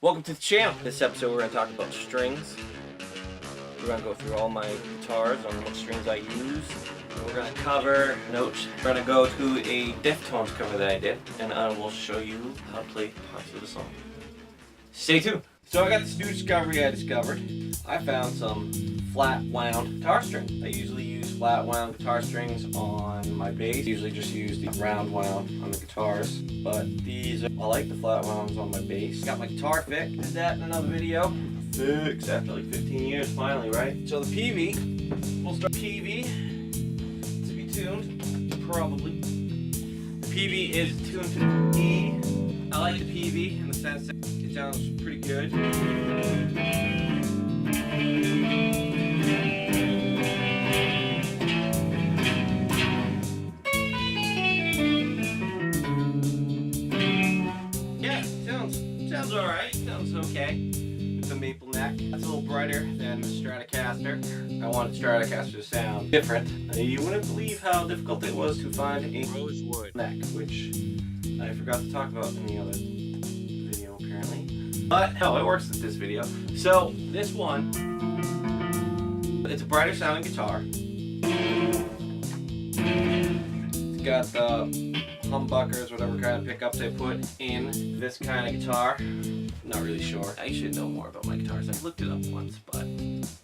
Welcome to the channel. This episode we're going to talk about strings. We're going to go through all my guitars on what strings I use. And we're going to cover notes. We're going to go to a Deftones cover that I did, and I will show you how to play parts of the song. Stay tuned. So I got this new discovery I discovered. I found some flat wound guitar strings. I usually use flat wound guitar strings on my bass. I usually just use the round wound on the guitars, but I like the flat wounds on my bass. Got my guitar fixed. Did that in another video. Fixed after like 15 years finally, right? So the PV, we'll start PV to be tuned, probably. The PV is tuned to E. I like the PV in the sense that it sounds pretty good. Yeah, sounds alright. Sounds okay. With the maple neck. That's a little brighter than the Stratocaster. I wanted Stratocaster to sound different. You wouldn't believe how difficult it was to find a rosewood neck, which I forgot to talk about in the other video apparently. But no, it works with this video. So this one, it's a brighter sounding guitar. It's got the humbuckers, whatever kind of pickups they put in this kind of guitar. Not really sure. I should know more about my guitars. I've looked it up once, but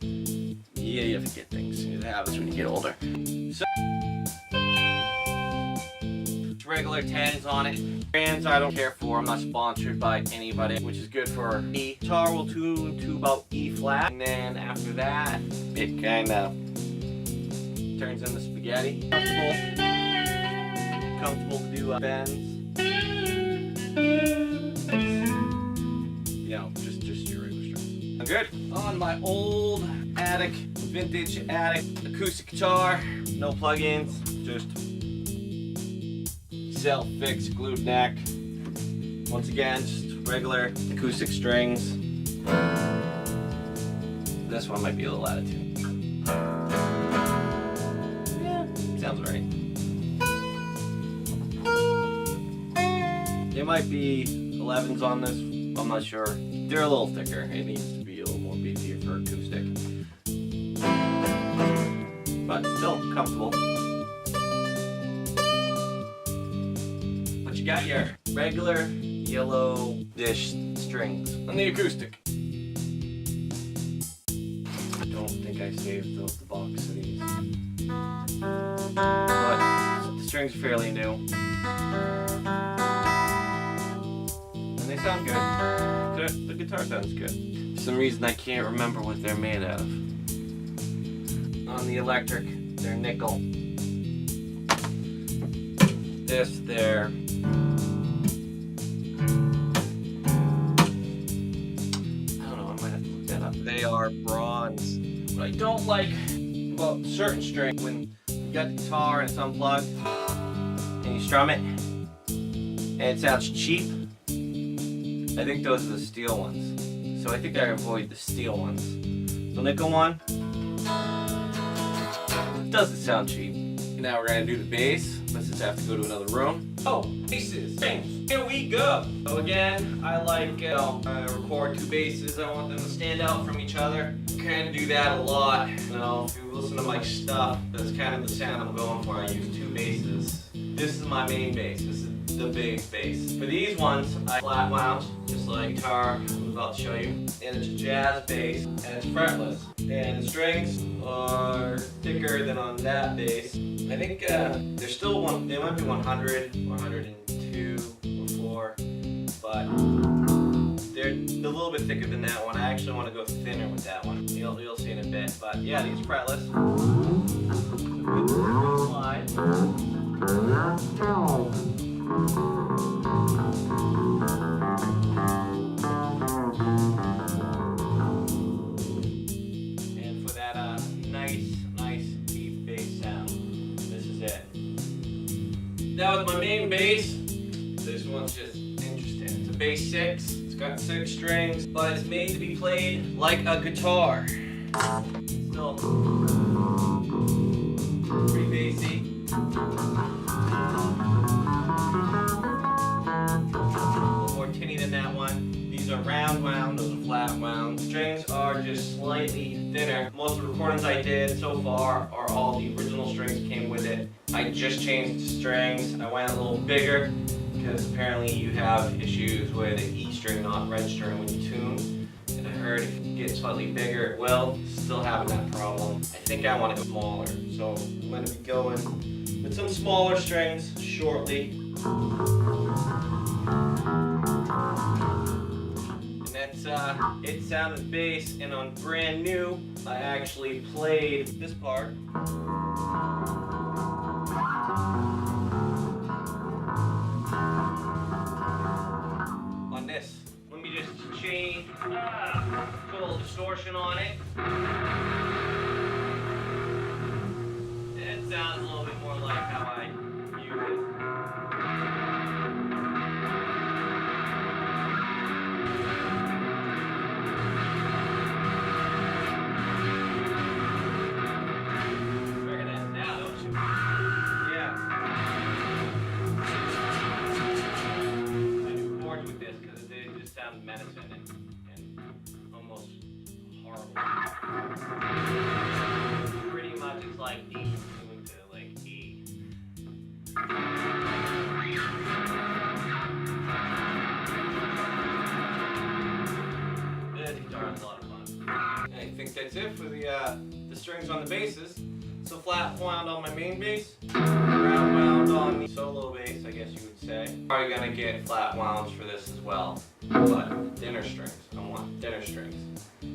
yeah, you have to get things. It happens when you get older. So regular 10s on it. Brands I don't care for. I'm not sponsored by anybody, which is good for E. Guitar will tune to about E flat, and then after that, it kind of turns into spaghetti. Comfortable to do bends. You know, just your regular strings. I'm good. On my old vintage attic acoustic guitar, no plugins, just self-fixed glued neck. Once again, just regular acoustic strings. This one might be a little out of tune. Yeah, sounds right. There might be 11s on this, I'm not sure. They're a little thicker. It needs to be a little more beefier for acoustic. But still comfortable. But you got your regular yellow dish strings on the acoustic. I don't think I saved the box of these. But the strings are fairly new. And they sound good. The guitar sounds good. For some reason I can't remember what they're made out of. On the electric, they're nickel. This, they're I don't know, I might have to look that up. They are bronze. What I don't like about certain strings, when you got the guitar and it's unplugged and you strum it and it sounds cheap, I think those are the steel ones. So I think I avoid the steel ones. The nickel one doesn't sound cheap. Now we're gonna do the bass. Let's just have to go to another room. Oh, basses, strings. Here we go. So again, I like record two basses. I want them to stand out from each other. Kind of do that a lot. You know, if you listen to my stuff, that's kind of the sound I'm going for. I use two basses. This is my main bass. This is the big bass. For these ones, I flat wound, just like guitar I'm about to show you. And it's a jazz bass, and it's fretless. And the strings are thicker than on that bass. I think they're still they might be 100, 102, or 4, but they're a little bit thicker than that one. I actually want to go thinner with that one. You'll see in a bit, but yeah, these are fretless. So slide. And for that nice deep bass sound, this is it. Now with my main bass, this one's just interesting. It's a bass 6. It's got 6 strings, but it's made to be played like a guitar. Still pretty bassy. A little more tinny than that one. These are round wound, those are flat wound. Strings are just slightly thinner. Most of the recordings I did so far are all the original strings that came with it. I just changed the strings. I went a little bigger because apparently you have issues with the E string not registering when you tune. And I heard if you get slightly bigger, it will. Still having that problem. I think I want to go smaller. So I'm going to be going with some smaller strings shortly. And that's It Sounded Bass, and on brand new, I actually played this part. On this. Let me just change, put a little distortion on it. It sounds a little bit more like how I use it. Medicine and almost horrible. Pretty much it's like D tuned to like E. This guitar is a lot of fun. And I think that's it for the strings on the basses. So flat wound on my main bass, round wound on the solo bass, I guess you would say. Probably gonna get flat wounds for this as well, but thinner strings. I want thinner strings.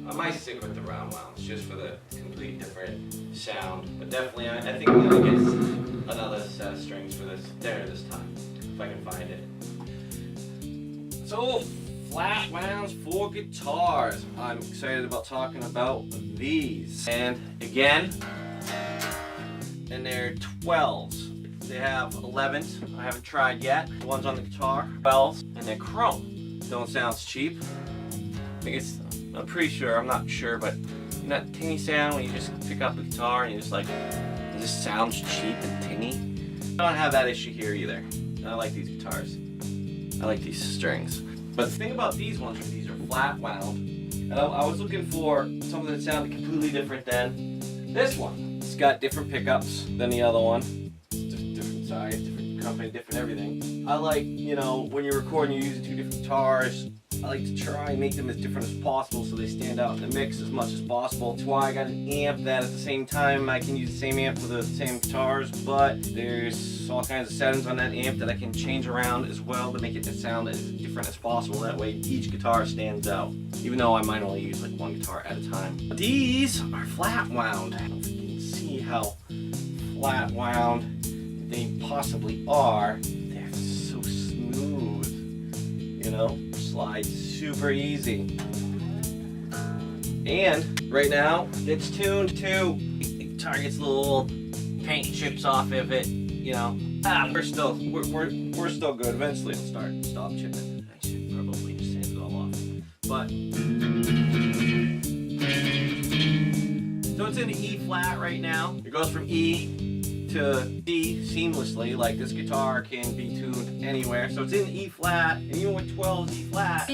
I might stick with the round wounds just for the complete different sound, but definitely I think I'm gonna get another set of strings for this thinner this time, if I can find it. So flat wounds for guitars. I'm excited about talking about these. And again, and they're 12s. They have 11s. I haven't tried yet. The ones on the guitar, 12s, and they're chrome. Don't sound cheap. I think it's, I'm pretty sure, I'm not sure, but you know that tinny sound when you just pick up the guitar and you're just like, it just sounds cheap and tinny? I don't have that issue here either. I like these guitars. I like these strings. But the thing about these ones is these are flat wound. And I was looking for something that sounded completely different than this one. It's got different pickups than the other one. Different size, different company, different everything. I like, you know, when you're recording, you're using two different guitars. I like to try and make them as different as possible so they stand out in the mix as much as possible. That's why I got an amp that at the same time I can use the same amp for the same guitars, but there's all kinds of settings on that amp that I can change around as well to make it sound as different as possible. That way each guitar stands out, even though I might only use like one guitar at a time. These are flat wound. I don't know if you can see how flat wound they possibly are. They're so smooth, you know? Slide super easy. And right now it's tuned to, the guitar gets little paint chips off of it, you know. We're still good. Eventually it'll stop chipping. I should probably just sand it all off. But so it's in E flat right now. It goes from E to D seamlessly, like this guitar can be tuned anywhere. So it's in E flat, and even with 12 E flat,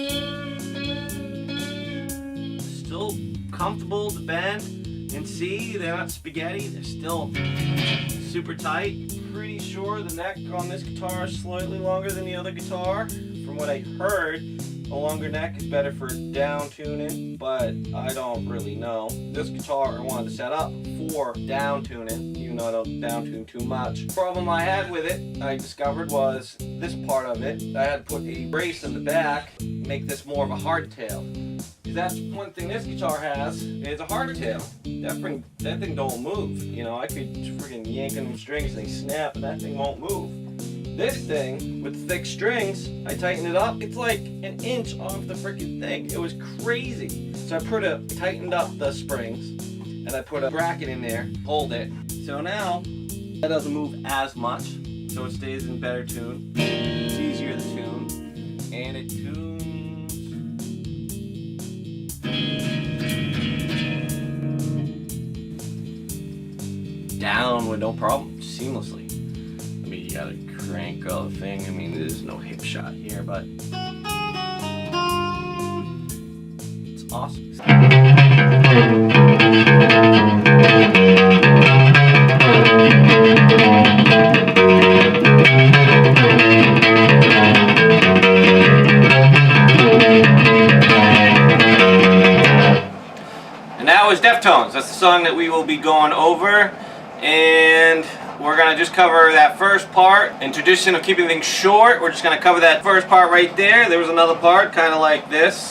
still comfortable to bend and C. They're not spaghetti, they're still super tight. Pretty sure the neck on this guitar is slightly longer than the other guitar. From what I heard, a longer neck is better for down tuning, but I don't really know. This guitar I wanted to set up for down tuning, even though I don't down tune too much. The problem I had with it, I discovered, was this part of it. I had to put a brace in the back, make this more of a hardtail. That's one thing this guitar has, is a hardtail. That thing don't move. You know, I could freaking yank on them strings and they snap and that thing won't move. This thing, with thick strings, I tighten it up, it's like an inch off the freaking thing. It was crazy. So I tightened up the springs, and I put a bracket in there, hold it. So now, that doesn't move as much, so it stays in better tune. It's easier to tune, and it tunes down with no problem, seamlessly. I mean, you gotta crank the thing. I mean, there's no hip shot here, but Awesome. And that was Deftones. That's the song that we will be going over, and we're gonna just cover that first part. In tradition of keeping things short, we're just gonna cover that first part right there. There was another part, kind of like this.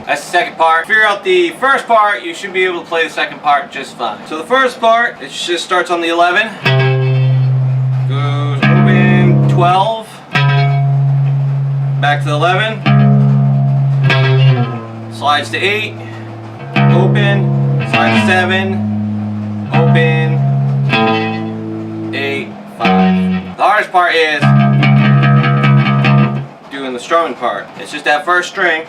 That's the second part. Figure out the first part, you should be able to play the second part just fine. So the first part, it just starts on the 11, goes open 12, back to the 11, slides to 8, open, slides to 7, open, 8, 5. The hardest part is doing the strumming part. It's just that first string.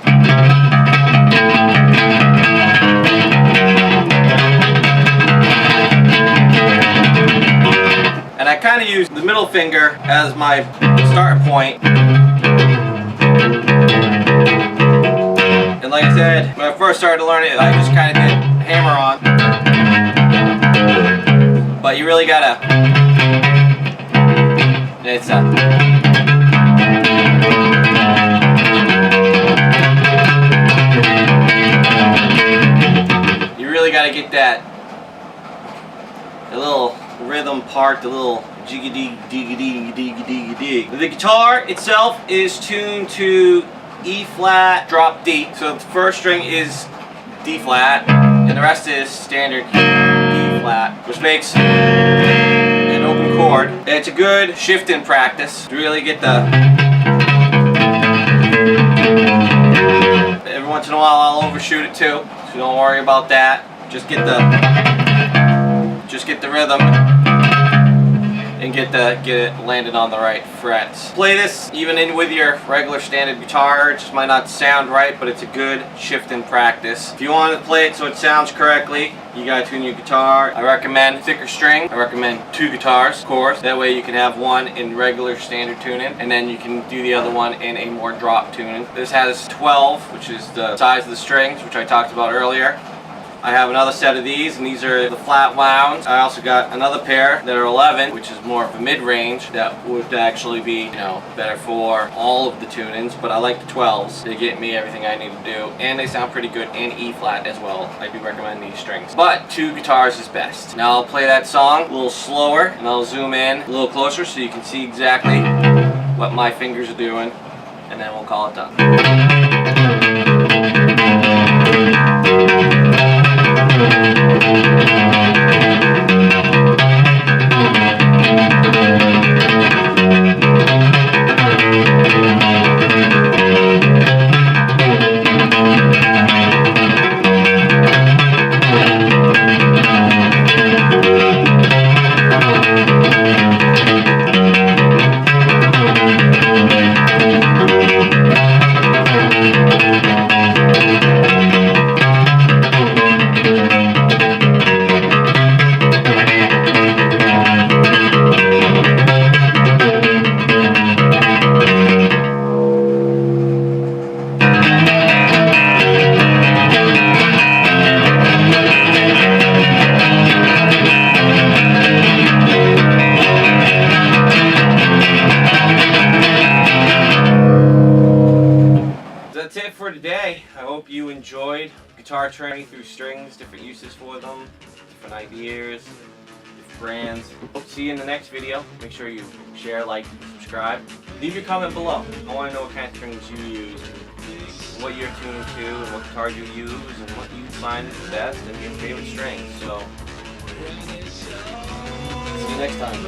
And I kind of use the middle finger as my starting point. And like I said, when I first started to learn it, I just kind of did hammer on. But you really gotta. It's you really gotta get that little rhythm part, the little jiggity diggity diggity dig. The guitar itself is tuned to E flat, drop D. So the first string is D flat, and the rest is standard E flat, which makes an open chord. And it's a good shifting practice to really get the. Every once in a while, I'll overshoot it too, so don't worry about that. Just get the rhythm and get it landed on the right frets. Play this even in with your regular standard guitar. It just might not sound right, but it's a good shifting practice. If you want to play it so it sounds correctly, you gotta tune your guitar. I recommend thicker string. I recommend 2 guitars, of course. That way you can have one in regular standard tuning, and then you can do the other one in a more drop tuning. This has 12, which is the size of the strings, which I talked about earlier. I have another set of these, and these are the flat wounds. I also got another pair that are 11, which is more of a mid-range. That would actually be, you know, better for all of the tunings, but I like the 12s. They get me everything I need to do, and they sound pretty good in E flat as well. I do recommend these strings, but 2 guitars is best. Now I'll play that song a little slower, and I'll zoom in a little closer so you can see exactly what my fingers are doing, and then we'll call it done. That's it for today. I hope you enjoyed guitar training through strings, different uses for them, different ideas, different brands. Hope to see you in the next video. Make sure you share, like, subscribe. Leave your comment below. I want to know what kind of strings you use, what you're tuned to, and what guitar you use, and what you find is the best and your favorite strings. So, see you next time.